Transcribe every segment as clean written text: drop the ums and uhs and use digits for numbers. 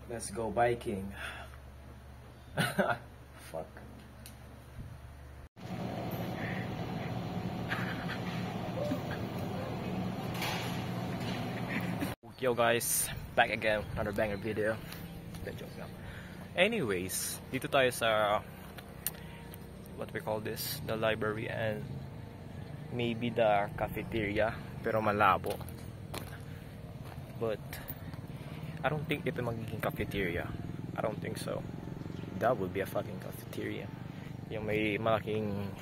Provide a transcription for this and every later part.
Let's go biking. Fuck. Yo guys, back again, another banger video. Joke lang. Anyways, dito tayo sa what we call this, the library and maybe the cafeteria, pero malabo. But I don't think ito magiging cafeteria. I don't think so. That would be a fucking cafeteria. Yung may malaking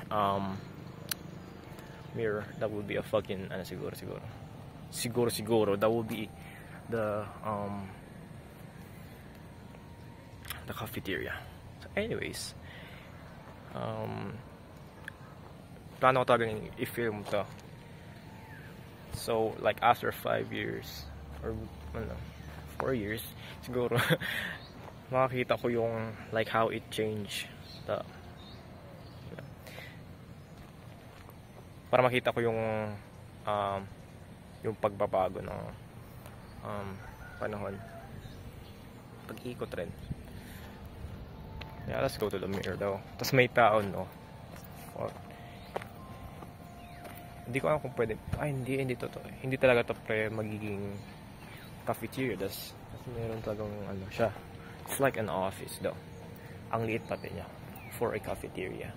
mirror, that would be a fucking siguro that would be the cafeteria. So anyways, plano ko talagang i-film to. So like after 5 years or 4 years siguro makakita ko yung like how it changed para makita ko yung pagbabago ng panahon, pag-ikot rin. Yeah, let's go to the mirror daw. Tapos may tao, no? Hindi ko alam kung pwede. Hindi to. Hindi talaga to magiging cafeteria. Tapos meron talagang siya. It's like an office daw. Ang liit pati niya for a cafeteria.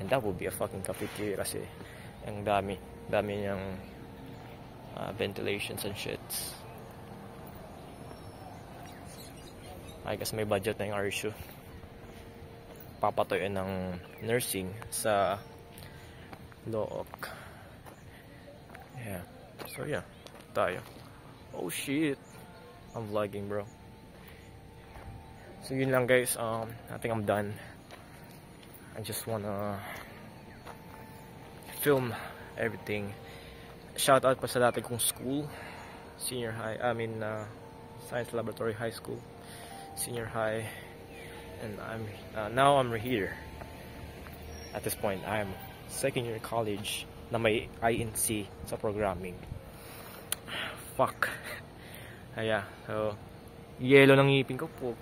And that would be a fucking cafeteria kasi ang dami niyang ventilations and shits. I guess may budget na yung RSU. Papatoyin ng nursing sa Look. Yeah. So yeah, tayo. Oh shit. I'm vlogging, bro. So yun lang guys, I think I'm done. I just wanna film everything. Shout out pa sa dati kong school, senior high, Science Laboratory High School, senior high, and now I'm here. At this point, I'm second year college na may INC sa programming. Fuck. Kaya, so yellow ng ngipin ko po.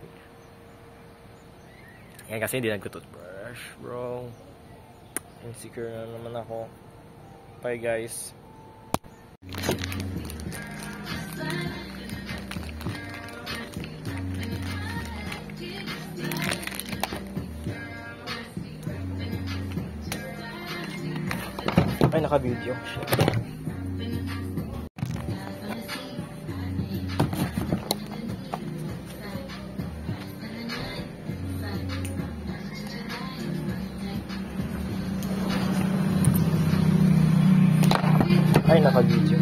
Yan kasi hindi nagtutoothbrush, bro. Insecure na naman ako. Bye guys. Ay, naka-video. Ay, naka-video.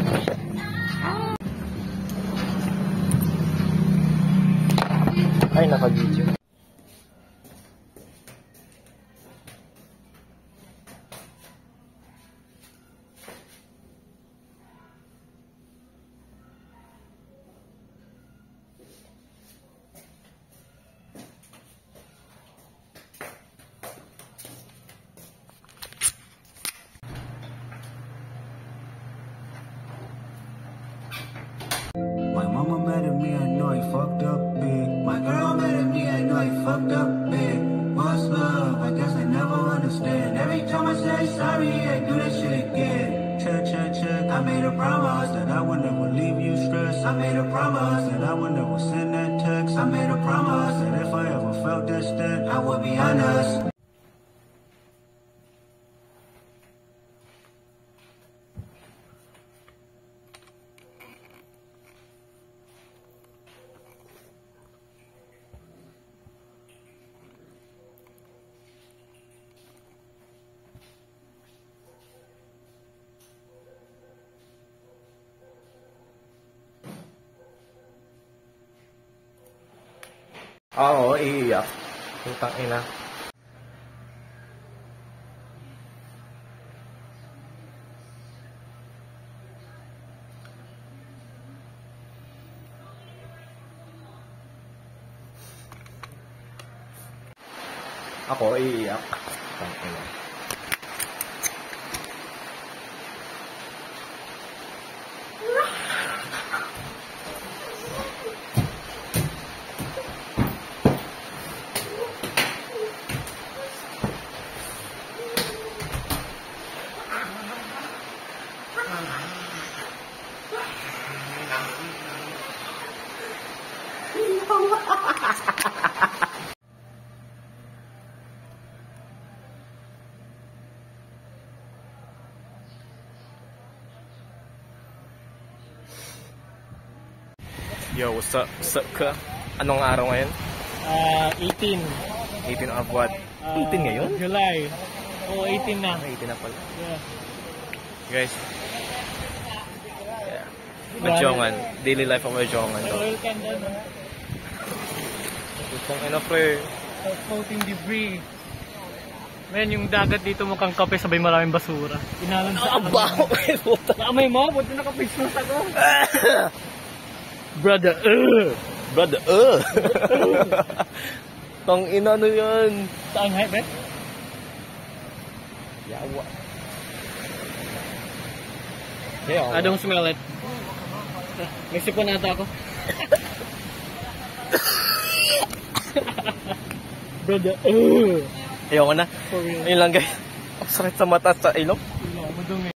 Ay, naka-video. My mama mad at me, I know I fucked up big. My girl mad at me, I know I fucked up big. What's love? I guess I never understand. Every time I say sorry, I do that shit again. Check. I made a promise that I would never leave you stressed. I made a promise that I would never send that text. I made a promise that if I ever felt distant, I would be honest. Oo, iiyak. Putang ina. Ako, iiyak. Putang ina. Yo, what's up? What's up ka? Anong araw ngayon? 18. 18 of what? 18 ngayon? July. Oo, 18 na. 18 na pala. Yeah. Guys. Yeah. Majongan. Daily life of Majongan. Oil can doon. Itong ino, pre. Floating debris. Men, yung dagat dito mukhang kape sabay maraming basura. Inalan sa akin. Baho kayo, puta. Nakamay mo, buti naka-face mask ako. Brother, Brother, Tang ina, ano yan? Saan nga, bet? Yawa. I don't smell it. May sipon ata ako. Brother, Ayoko na. For real. Ayun lang guys. Ang sakit sa mata sa ilong. Madumi.